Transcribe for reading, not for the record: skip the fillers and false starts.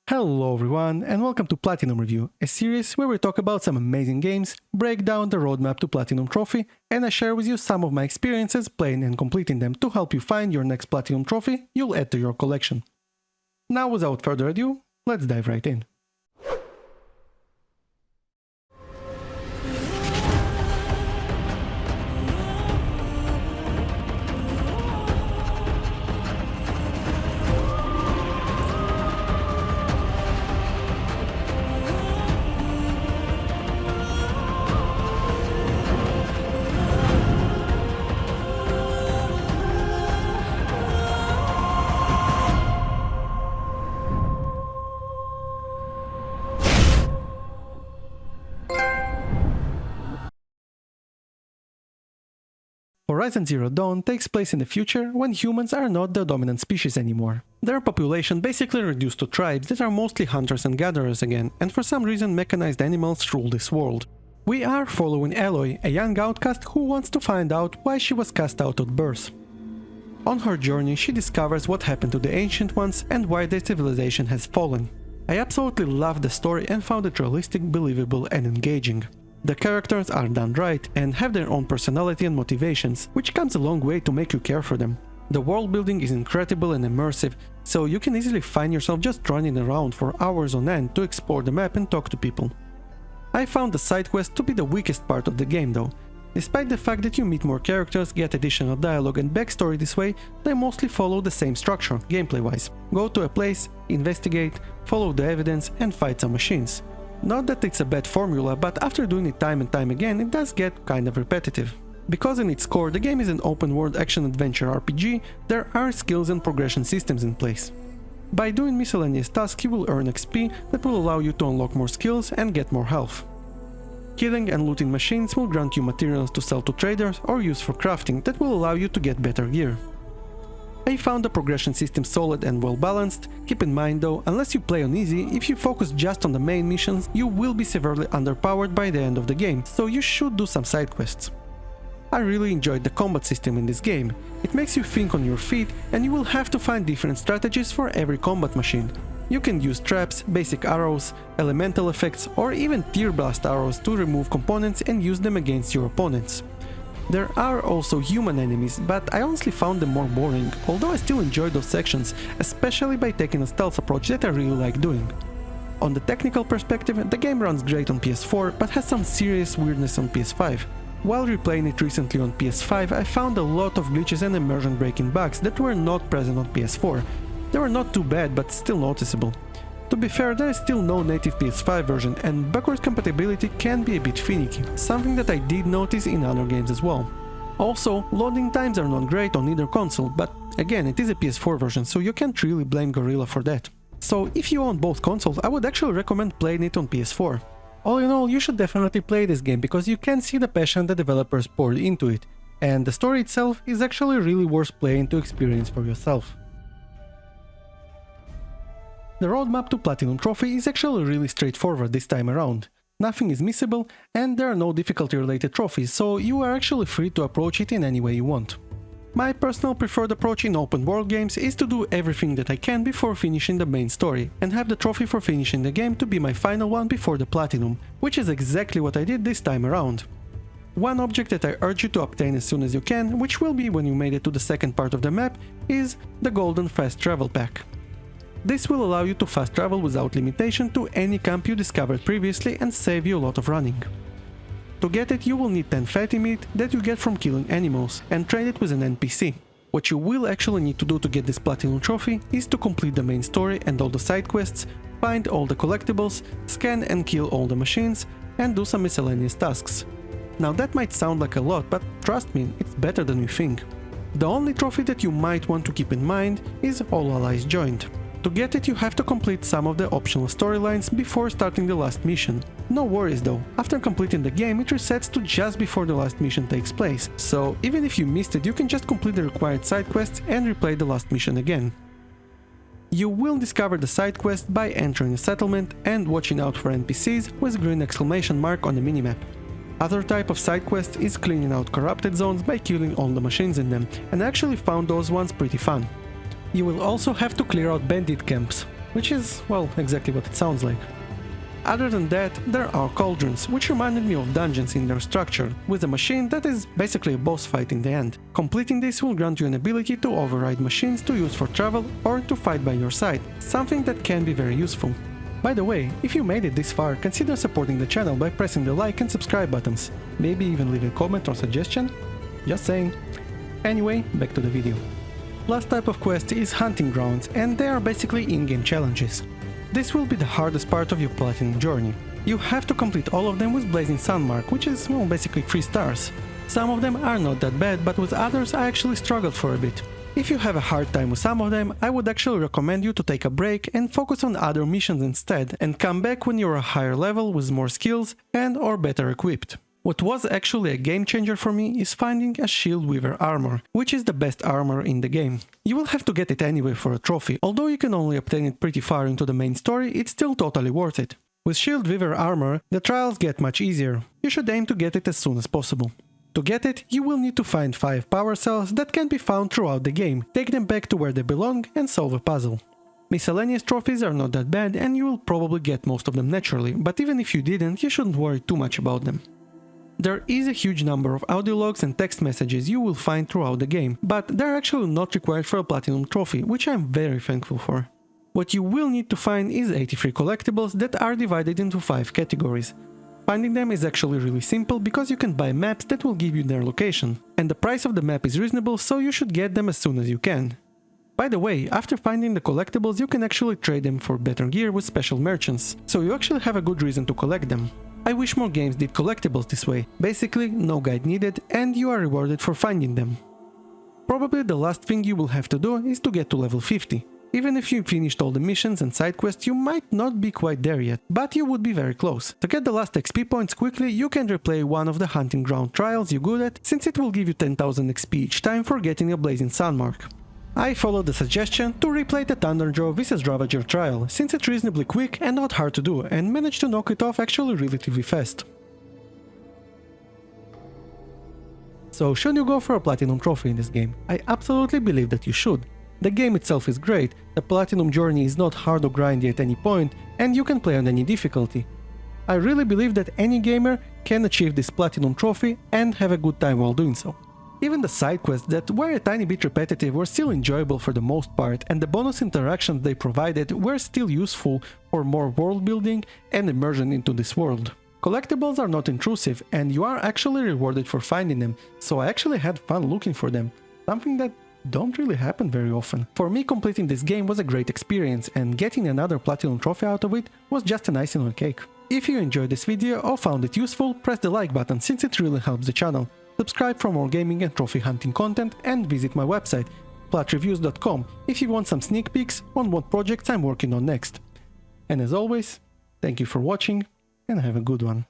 Hello everyone and welcome to Platinum Review, a series where we talk about some amazing games, break down the roadmap to Platinum Trophy, and I share with you some of my experiences playing and completing them to help you find your next Platinum Trophy you'll add to your collection. Now without further ado, let's dive right in. Horizon Zero Dawn takes place in the future when humans are not the dominant species anymore. Their population basically reduced to tribes that are mostly hunters and gatherers again, and for some reason mechanized animals rule this world. We are following Aloy, a young outcast who wants to find out why she was cast out at birth. On her journey she discovers what happened to the Ancient Ones and why their civilization has fallen. I absolutely loved the story and found it realistic, believable and engaging. The characters are done right and have their own personality and motivations, which comes a long way to make you care for them. The world building is incredible and immersive, so you can easily find yourself just running around for hours on end to explore the map and talk to people. I found the side quest to be the weakest part of the game though. Despite the fact that you meet more characters, get additional dialogue and backstory this way, they mostly follow the same structure, gameplay wise. Go to a place, investigate, follow the evidence and fight some machines. Not that it's a bad formula, but after doing it time and time again, it does get kind of repetitive. Because in its core the game is an open-world action-adventure RPG, there are skills and progression systems in place. By doing miscellaneous tasks you will earn XP that will allow you to unlock more skills and get more health. Killing and looting machines will grant you materials to sell to traders or use for crafting that will allow you to get better gear. I found the progression system solid and well balanced. Keep in mind though, unless you play on easy, if you focus just on the main missions, you will be severely underpowered by the end of the game, so you should do some side quests. I really enjoyed the combat system in this game. It makes you think on your feet and you will have to find different strategies for every combat machine. You can use traps, basic arrows, elemental effects or even tear blast arrows to remove components and use them against your opponents. There are also human enemies, but I honestly found them more boring, although I still enjoy those sections, especially by taking a stealth approach that I really like doing. On the technical perspective, the game runs great on PS4, but has some serious weirdness on PS5. While replaying it recently on PS5, I found a lot of glitches and immersion breaking bugs that were not present on PS4. They were not too bad, but still noticeable. To be fair, there is still no native PS5 version and backward compatibility can be a bit finicky, something that I did notice in other games as well. Also, loading times are not great on either console, but again it is a PS4 version so you can't really blame Gorilla for that. So if you own both consoles, I would actually recommend playing it on PS4. All in all, you should definitely play this game because you can see the passion the developers poured into it, and the story itself is actually really worth playing to experience for yourself. The roadmap to Platinum Trophy is actually really straightforward this time around. Nothing is missable and there are no difficulty related trophies, so you are actually free to approach it in any way you want. My personal preferred approach in open world games is to do everything that I can before finishing the main story and have the trophy for finishing the game to be my final one before the Platinum, which is exactly what I did this time around. One object that I urge you to obtain as soon as you can, which will be when you made it to the second part of the map, is the Golden Fast Travel Pack. This will allow you to fast travel without limitation to any camp you discovered previously and save you a lot of running. To get it you will need 10 fatty meat that you get from killing animals and trade it with an NPC. What you will actually need to do to get this Platinum Trophy is to complete the main story and all the side quests, find all the collectibles, scan and kill all the machines, and do some miscellaneous tasks. Now that might sound like a lot, but trust me, it's better than you think. The only trophy that you might want to keep in mind is All Allies Joined. To get it you have to complete some of the optional storylines before starting the last mission. No worries though, after completing the game it resets to just before the last mission takes place, so even if you missed it you can just complete the required side quests and replay the last mission again. You will discover the side quest by entering a settlement and watching out for NPCs with green exclamation mark on the minimap. Other type of side quest is cleaning out corrupted zones by killing all the machines in them, and I actually found those ones pretty fun. You will also have to clear out bandit camps. which is, well, exactly what it sounds like. Other than that, there are cauldrons, which reminded me of dungeons in their structure, with a machine that is basically a boss fight in the end. Completing this will grant you an ability to override machines to use for travel or to fight by your side, something that can be very useful. By the way, if you made it this far, consider supporting the channel by pressing the like and subscribe buttons. Maybe even leave a comment or suggestion? Just saying. Anyway, back to the video. Last type of quest is hunting grounds, and they are basically in-game challenges. This will be the hardest part of your platinum journey. You have to complete all of them with Blazing Sun Mark, which is, well, basically 3 stars. Some of them are not that bad, but with others I actually struggled for a bit. If you have a hard time with some of them, I would actually recommend you to take a break and focus on other missions instead, and come back when you're a higher level with more skills and or better equipped. What was actually a game changer for me is finding a Shield Weaver armor, which is the best armor in the game. You will have to get it anyway for a trophy, although you can only obtain it pretty far into the main story, it's still totally worth it. With Shield Weaver armor, the trials get much easier. You should aim to get it as soon as possible. To get it, you will need to find 5 power cells that can be found throughout the game, take them back to where they belong and solve a puzzle. Miscellaneous trophies are not that bad and you will probably get most of them naturally, but even if you didn't, you shouldn't worry too much about them. There is a huge number of audio logs and text messages you will find throughout the game, but they're actually not required for a platinum trophy, which I'm very thankful for. What you will need to find is 83 collectibles that are divided into 5 categories. Finding them is actually really simple because you can buy maps that will give you their location, and the price of the map is reasonable, so you should get them as soon as you can. By the way, after finding the collectibles you can actually trade them for better gear with special merchants, so you actually have a good reason to collect them. I wish more games did collectibles this way. Basically, no guide needed and you are rewarded for finding them. Probably the last thing you will have to do is to get to level 50. Even if you finished all the missions and side quests, you might not be quite there yet, but you would be very close. To get the last XP points quickly, you can replay one of the hunting ground trials you're good at, since it will give you 10,000 XP each time for getting a Blazing Sun Mark. I followed the suggestion to replay the Thunderjaw vs Ravager trial, since it's reasonably quick and not hard to do, and managed to knock it off actually relatively fast. So should you go for a platinum trophy in this game? I absolutely believe that you should. The game itself is great, the platinum journey is not hard or grindy at any point, and you can play on any difficulty. I really believe that any gamer can achieve this platinum trophy and have a good time while doing so. Even the side quests that were a tiny bit repetitive were still enjoyable for the most part, and the bonus interactions they provided were still useful for more world building and immersion into this world. Collectibles are not intrusive and you are actually rewarded for finding them, so I actually had fun looking for them, something that don't really happen very often. For me, completing this game was a great experience, and getting another platinum trophy out of it was just an icing on the cake. If you enjoyed this video or found it useful, press the like button since it really helps the channel. Subscribe for more gaming and trophy hunting content and visit my website, platreviews.com, if you want some sneak peeks on what projects I'm working on next. And as always, thank you for watching and have a good one.